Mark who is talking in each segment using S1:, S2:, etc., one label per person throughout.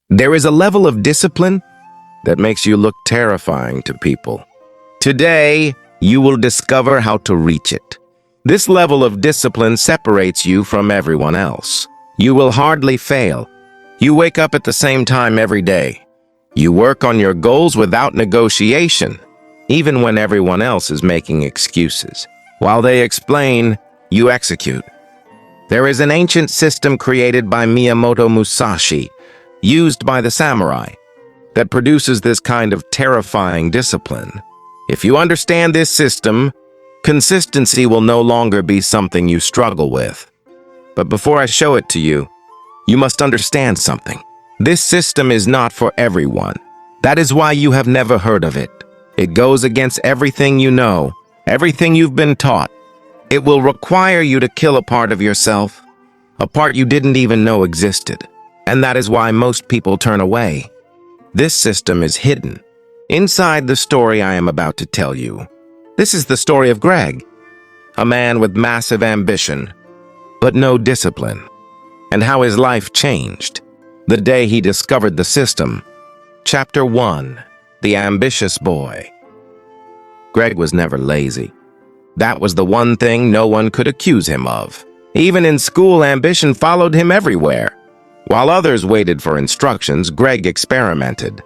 S1: There is a level of discipline that makes you look terrifying to people. Today, you will discover how to reach it. This level of discipline separates you from everyone else. You will hardly fail. You wake up at the same time every day. You work on your goals without negotiation, even when everyone else is making excuses. While they explain, you execute. There is an ancient system created by Miyamoto Musashi, used by the samurai, that produces this kind of terrifying discipline. If you understand this system, consistency will no longer be something you struggle with. But before I show it to you, you must understand something. This system is not for everyone. That is why you have never heard of it. It goes against everything you know, everything you've been taught. It will require you to kill a part of yourself, a part you didn't even know existed. And that is why most people turn away. This system is hidden inside the story I am about to tell you. This is the story of Greg, a man with massive ambition, but no discipline, and how his life changed the day he discovered the system. Chapter 1. The Ambitious Boy. Greg was never lazy. That was the one thing no one could accuse him of. Even in school, ambition followed him everywhere. While others waited for instructions, Greg experimented.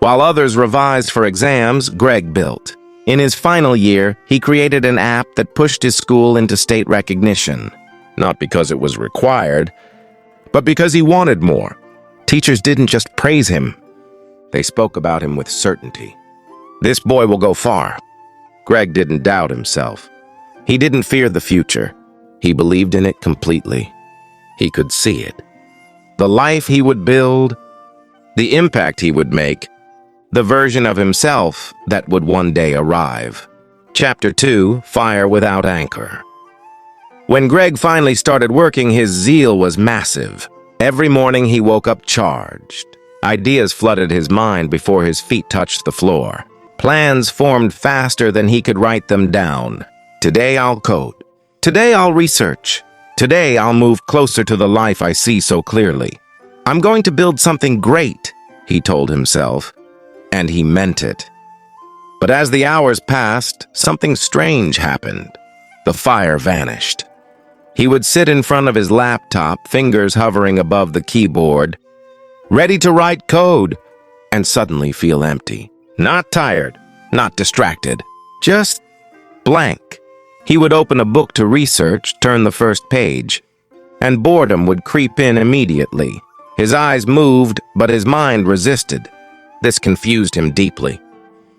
S1: While others revised for exams, Greg built. In his final year, he created an app that pushed his school into state recognition. Not because it was required, but because he wanted more. Teachers didn't just praise him. They spoke about him with certainty. This boy will go far. Greg didn't doubt himself. He didn't fear the future. He believed in it completely. He could see it. The life he would build, the impact he would make, the version of himself that would one day arrive. Chapter 2. Fire Without Anchor. When Greg finally started working, his zeal was massive. Every morning he woke up charged. Ideas flooded his mind before his feet touched the floor. Plans formed faster than he could write them down. Today I'll code. Today I'll research. Today I'll move closer to the life I see so clearly. I'm going to build something great, he told himself, and he meant it. But as the hours passed, something strange happened. The fire vanished. He would sit in front of his laptop, fingers hovering above the keyboard, ready to write code, and suddenly feel empty. Not tired, not distracted, just blank. He would open a book to research, turn the first page, and boredom would creep in immediately. His eyes moved, but his mind resisted. This confused him deeply.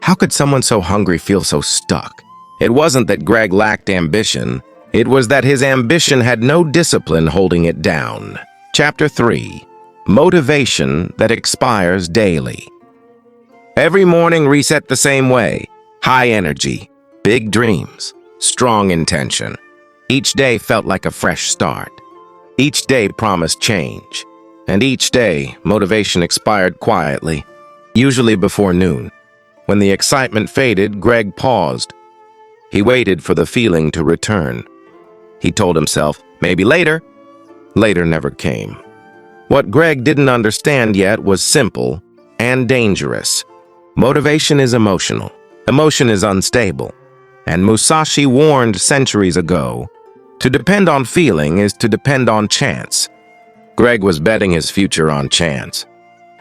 S1: How could someone so hungry feel so stuck? It wasn't that Greg lacked ambition. It was that his ambition had no discipline holding it down. Chapter 3. Motivation that expires daily. Every morning reset the same way. High energy, big dreams, strong intention. Each day felt like a fresh start. Each day promised change. And each day, motivation expired quietly, usually before noon. When the excitement faded, Greg paused. He waited for the feeling to return. He told himself, maybe later. Later never came. What Greg didn't understand yet was simple and dangerous. Motivation is emotional. Emotion is unstable. And Musashi warned centuries ago, to depend on feeling is to depend on chance. Greg was betting his future on chance,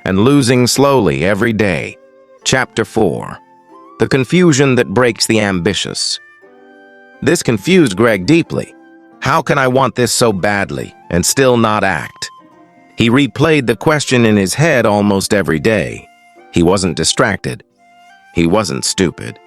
S1: and losing slowly every day. Chapter 4. The confusion that breaks the ambitious. This confused Greg deeply. How can I want this so badly and still not act? He replayed the question in his head almost every day. He wasn't distracted. He wasn't stupid.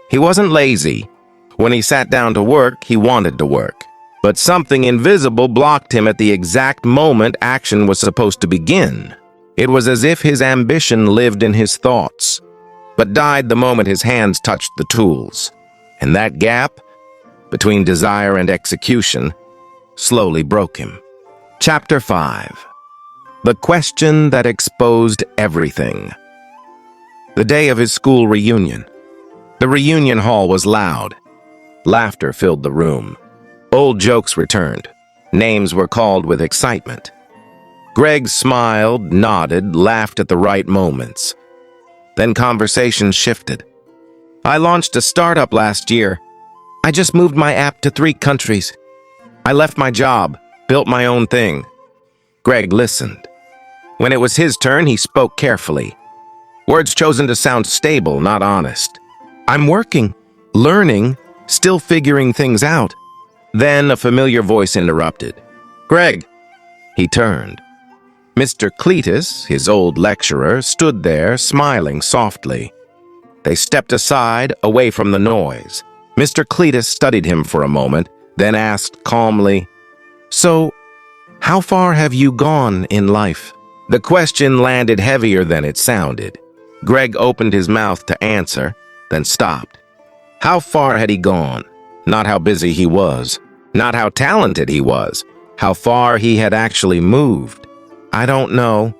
S1: He wasn't lazy. When he sat down to work, he wanted to work. But something invisible blocked him at the exact moment action was supposed to begin. It was as if his ambition lived in his thoughts, but died the moment his hands touched the tools. And that gap between desire and execution slowly broke him. Chapter 5. The question that exposed everything. The day of his school reunion. The reunion hall was loud. Laughter filled the room. Old jokes returned. Names were called with excitement. Greg smiled, nodded, laughed at the right moments. Then conversation shifted. I launched a startup last year. I just moved my app to 3 countries. I left my job, built my own thing. Greg listened. When it was his turn, he spoke carefully. Words chosen to sound stable, not honest. I'm working, learning, still figuring things out. Then a familiar voice interrupted. Greg. He turned. Mr. Cletus, his old lecturer, stood there, smiling softly. They stepped aside, away from the noise. Mr. Cletus studied him for a moment, then asked calmly, So, how far have you gone in life? The question landed heavier than it sounded. Greg opened his mouth to answer, then stopped. How far had he gone? Not how busy he was, not how talented he was, how far he had actually moved. I don't know,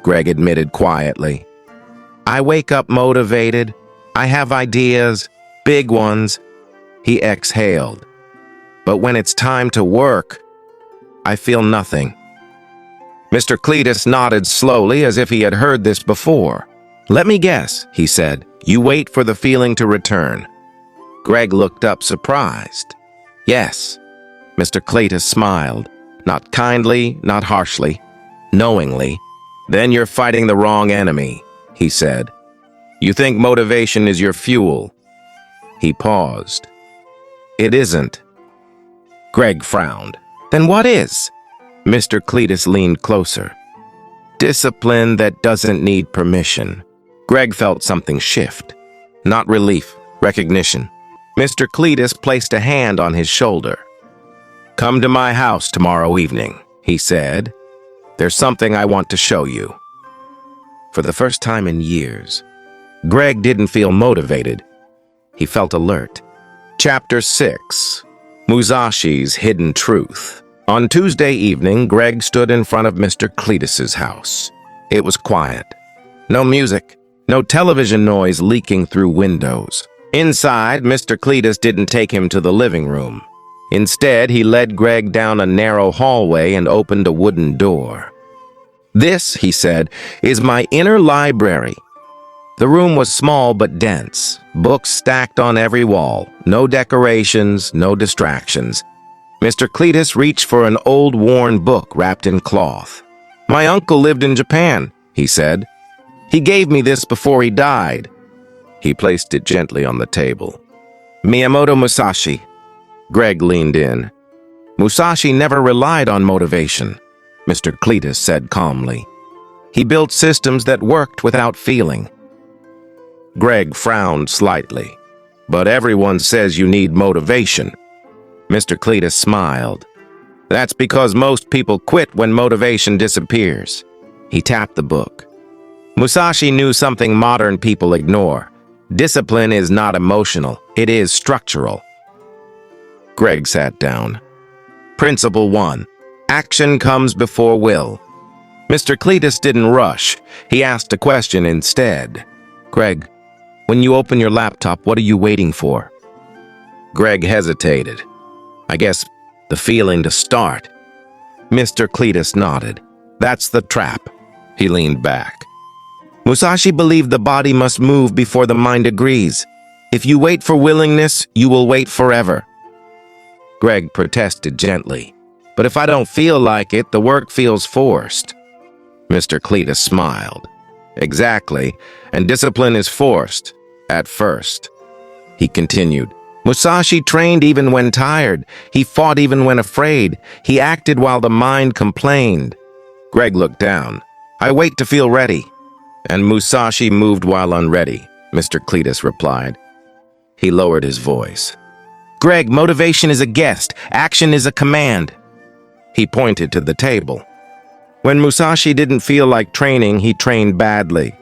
S1: Greg admitted quietly. I wake up motivated. I have ideas, big ones. He exhaled. But when it's time to work, I feel nothing. Mr. Cletus nodded slowly as if he had heard this before. Let me guess, he said. You wait for the feeling to return. Greg looked up surprised. Yes. Mr. Cletus smiled. Not kindly, not harshly. Knowingly. Then you're fighting the wrong enemy, he said. You think motivation is your fuel. He paused. It isn't. Greg frowned. Then what is? Mr. Cletus leaned closer. Discipline that doesn't need permission. Greg felt something shift. Not relief, recognition. Mr. Cletus placed a hand on his shoulder. Come to my house tomorrow evening, he said. There's something I want to show you. For the first time in years, Greg didn't feel motivated. He felt alert. Chapter 6. Musashi's Hidden Truth. On Tuesday evening, Greg stood in front of Mr. Cletus's house. It was quiet. No music, no television noise leaking through windows. Inside, Mr. Cletus didn't take him to the living room. Instead, he led Greg down a narrow hallway and opened a wooden door. This, he said, is my inner library. The room was small but dense, books stacked on every wall, no decorations, no distractions. Mr. Cletus reached for an old worn book wrapped in cloth. My uncle lived in Japan, he said. He gave me this before he died. He placed it gently on the table. Miyamoto Musashi. Greg leaned in. Musashi never relied on motivation, Mr. Cletus said calmly. He built systems that worked without feeling. Greg frowned slightly. But everyone says you need motivation. Mr. Cletus smiled. That's because most people quit when motivation disappears. He tapped the book. Musashi knew something modern people ignore. Discipline is not emotional, it is structural. Greg sat down. Principle 1. Action comes before will. Mr. Cletus didn't rush. He asked a question instead. Greg, when you open your laptop, what are you waiting for? Greg hesitated. I guess the feeling to start. Mr. Cletus nodded. That's the trap. He leaned back. Musashi believed the body must move before the mind agrees. If you wait for willingness, you will wait forever. Greg protested gently. But if I don't feel like it, the work feels forced. Mr. Cletus smiled. Exactly, and discipline is forced, at first. He continued. Musashi trained even when tired. He fought even when afraid. He acted while the mind complained. Greg looked down. I wait to feel ready. And Musashi moved while unready, Mr. Cletus replied. He lowered his voice. Greg, motivation is a guest. Action is a command. He pointed to the table. When Musashi didn't feel like training, he trained badly.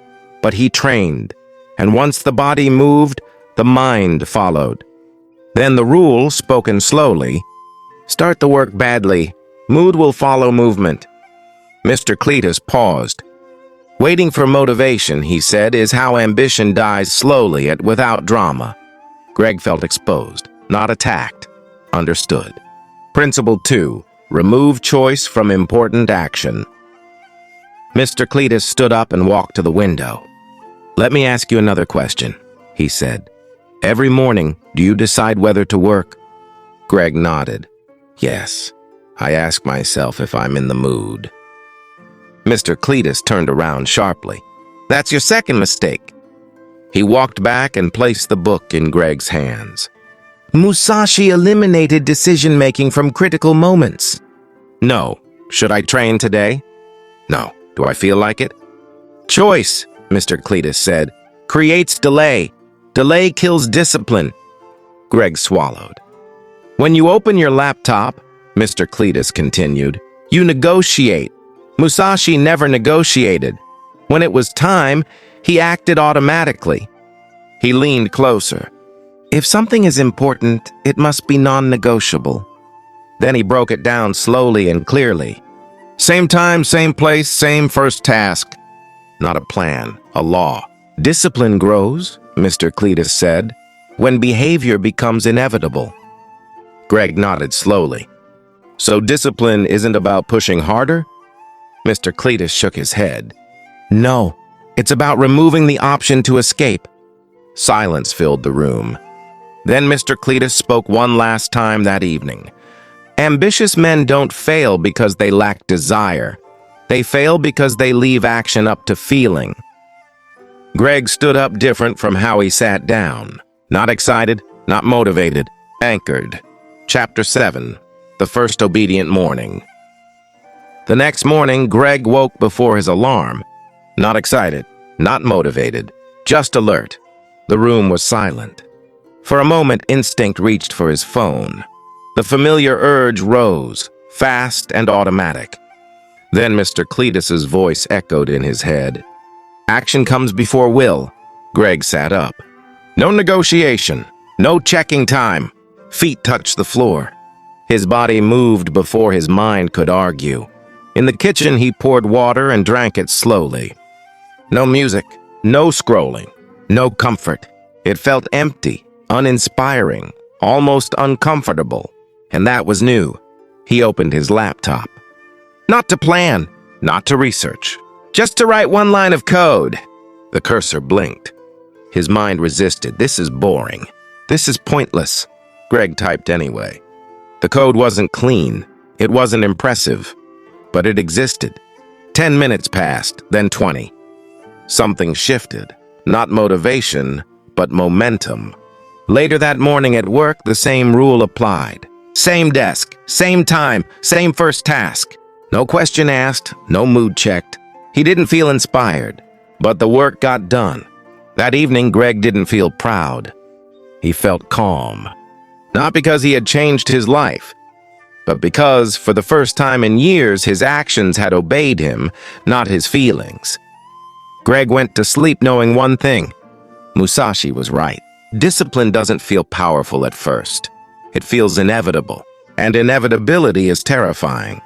S1: But he trained. And once the body moved, the mind followed. Then the rule, spoken slowly, start the work badly. Mood will follow movement. Mr. Cletus paused. Waiting for motivation, he said, is how ambition dies slowly and without drama. Greg felt exposed, not attacked. Understood. Principle 2. Remove choice from important action. Mr. Cletus stood up and walked to the window. "Let me ask you another question," he said. "Every morning, do you decide whether to work?" Greg nodded. "Yes, I ask myself if I'm in the mood." Mr. Cletus turned around sharply. "That's your second mistake." He walked back and placed the book in Greg's hands. "Musashi eliminated decision-making from critical moments." "No. Should I train today?" "No. Do I feel like it?" "Choice," Mr. Cletus said, "creates delay. Delay kills discipline." Greg swallowed. "When you open your laptop," Mr. Cletus continued, "you negotiate. Musashi never negotiated. When it was time, he acted automatically." He leaned closer. "If something is important, it must be non-negotiable." Then he broke it down slowly and clearly. Same time, same place, same first task. Not a plan, a law. "Discipline grows," Mr. Cletus said, "when behavior becomes inevitable." Greg nodded slowly. "So discipline isn't about pushing harder?" Mr. Cletus shook his head. "No, it's about removing the option to escape." Silence filled the room. Then Mr. Cletus spoke one last time that evening. "Ambitious men don't fail because they lack desire. They fail because they leave action up to feeling." Greg stood up different from how he sat down. Not excited, not motivated, anchored. Chapter 7. The First Obedient Morning. The next morning, Greg woke before his alarm. Not excited, not motivated, just alert. The room was silent. For a moment, instinct reached for his phone. The familiar urge rose, fast and automatic. Then Mr. Cletus's voice echoed in his head. "Action comes before will." Greg sat up. No negotiation, no checking time. Feet touched the floor. His body moved before his mind could argue. In the kitchen, he poured water and drank it slowly. No music, no scrolling, no comfort. It felt empty, uninspiring, almost uncomfortable. And that was new. He opened his laptop. Not to plan, not to research, just to write one line of code. The cursor blinked. His mind resisted. This is boring. This is pointless. Greg typed anyway. The code wasn't clean. It wasn't impressive. But it existed. 10 minutes passed, then 20. Something shifted. Not motivation, but momentum. Later that morning at work, the same rule applied. Same desk, same time, same first task. No question asked, no mood checked. He didn't feel inspired, but the work got done. That evening, Greg didn't feel proud. He felt calm. Not because he had changed his life, but because, for the first time in years, his actions had obeyed him, not his feelings. Greg went to sleep knowing one thing. Musashi was right. Discipline doesn't feel powerful at first. It feels inevitable, and inevitability is terrifying.